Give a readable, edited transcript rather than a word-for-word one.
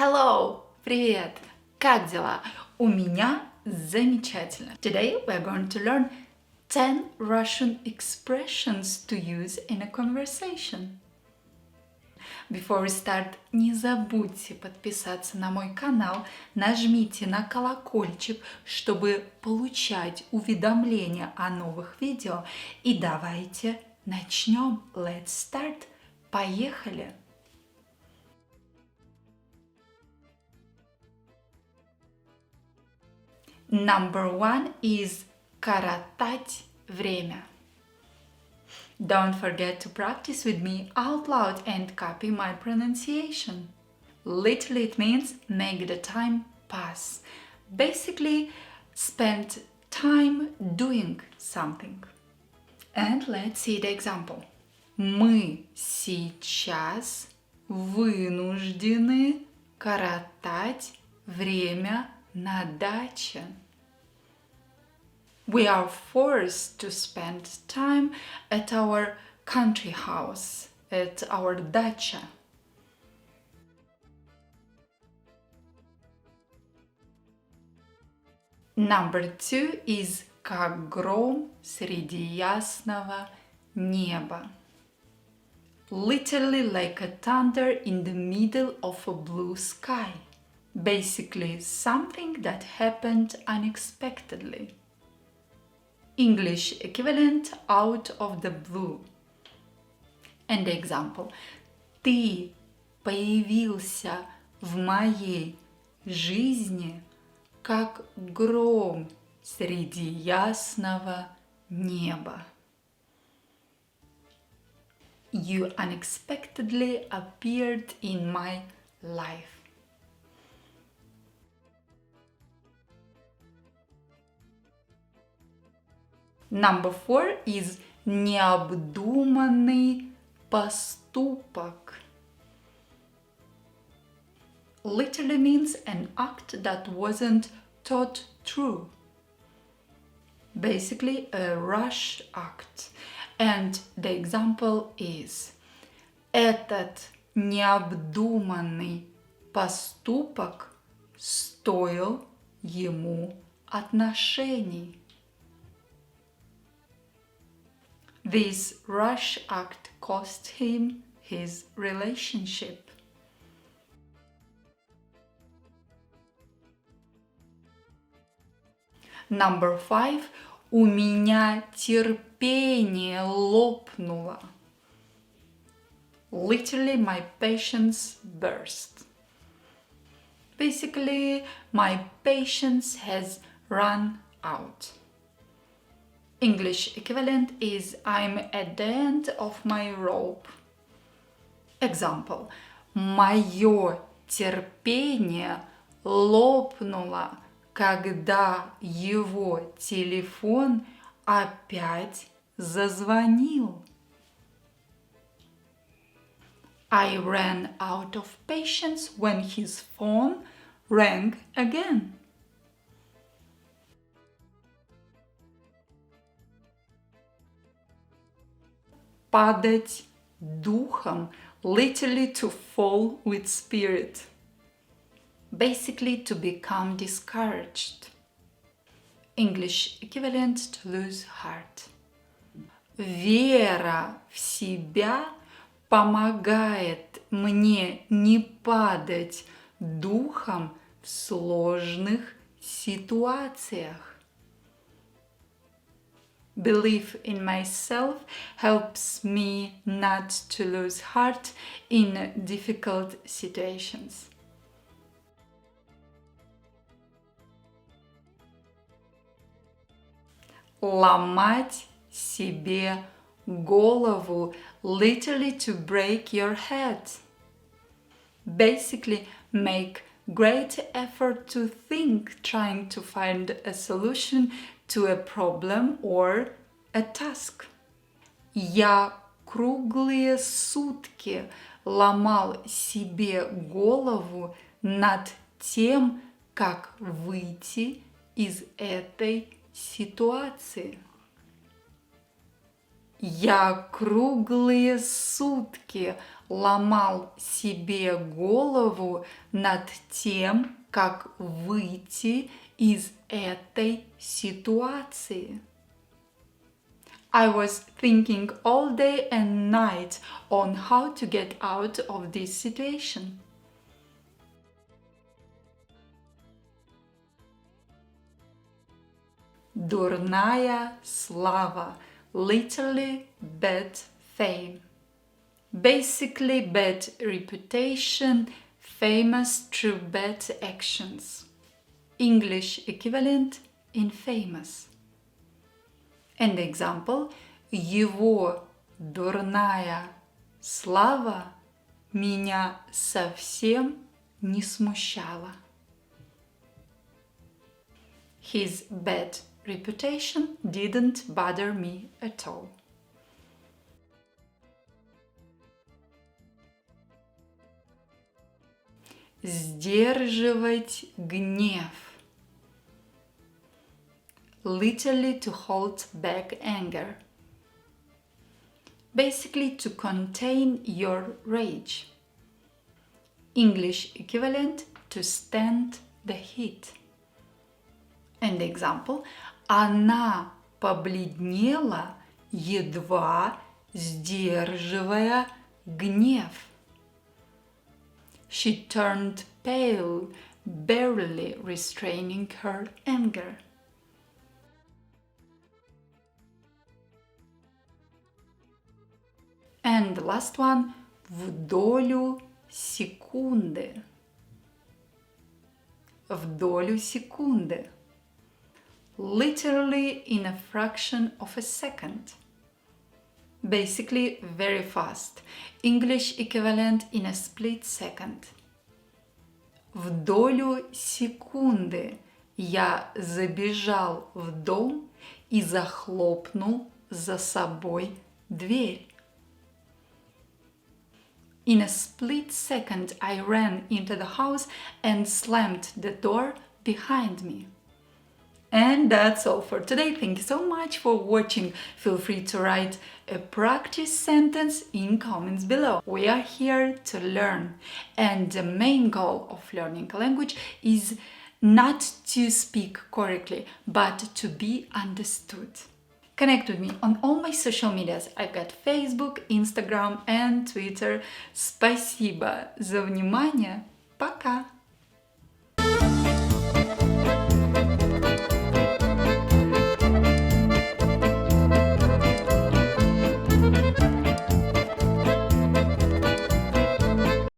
Hello! Привет! Как дела? У меня замечательно. Today we are going to learn 10 Russian expressions to use in a conversation. Before we start, не забудьте подписаться на мой канал, нажмите на колокольчик, чтобы получать уведомления о новых видео. И давайте начнем. Let's start. Поехали! Number one is коротать время. Don't forget to practice with me out loud and copy my pronunciation. Literally, it means make the time pass. Basically, spend time doing something. And let's see the example. Мы сейчас вынуждены коротать время на даче. We are forced to spend time at our country house, at our dacha. Number two is как гром среди ясного неба. Literally like a thunder in the middle of a blue sky. Basically, something that happened unexpectedly. English equivalent out of the blue. And the example. Ты появился в моей жизни, как гром среди ясного неба. You unexpectedly appeared in my life. Number four is необдуманный поступок. Literally means an act that wasn't thought through. Basically, a rush act. And the example is этот необдуманный поступок стоил ему отношений. This rush act cost him his relationship. Number five. У меня терпение лопнуло. Literally, my patience burst. Basically, my patience has run out. English equivalent is I'm at the end of my rope. Example. Мое терпение лопнуло, когда его телефон опять зазвонил. I ran out of patience when his phone rang again. Падать духом, literally to fall with spirit. Basically, to become discouraged. English equivalent to lose heart. Вера в себя помогает мне не падать духом в сложных ситуациях. Belief in myself helps me not to lose heart in difficult situations. Ломать себе голову, literally to break your head. Basically, make great effort to think, trying to find a solution to a problem or a task. Я круглые сутки ломал себе голову над тем, как выйти из этой ситуации. Я круглые сутки ломал себе голову над тем, как выйти из этой ситуации. I was thinking all day and night on how to get out of this situation. Дурная слава, literally bad fame. Basically bad reputation, famous through bad actions. English equivalent infamous. And example, его дурная слава меня совсем не смущала. His bad reputation didn't bother me at all. Сдерживать гнев. Literally to hold back anger. Basically to contain your rage. English equivalent to stand the heat. And example, она побледнела, едва сдерживая гнев. She turned pale, barely restraining her anger. And the last one, в долю секунды. В долю секунды. Literally in a fraction of a second. Basically very fast. English equivalent in a split second. В долю секунды я забежал в дом и захлопнул за собой дверь. In a split second I ran into the house and slammed the door behind me. And that's all for today. Thank you so much for watching. Feel free to write a practice sentence in comments below. We are here to learn. And the main goal of learning a language is not to speak correctly, but to be understood. Connect with me on all my social medias. I've got Facebook, Instagram and Twitter. Спасибо за внимание. Пока!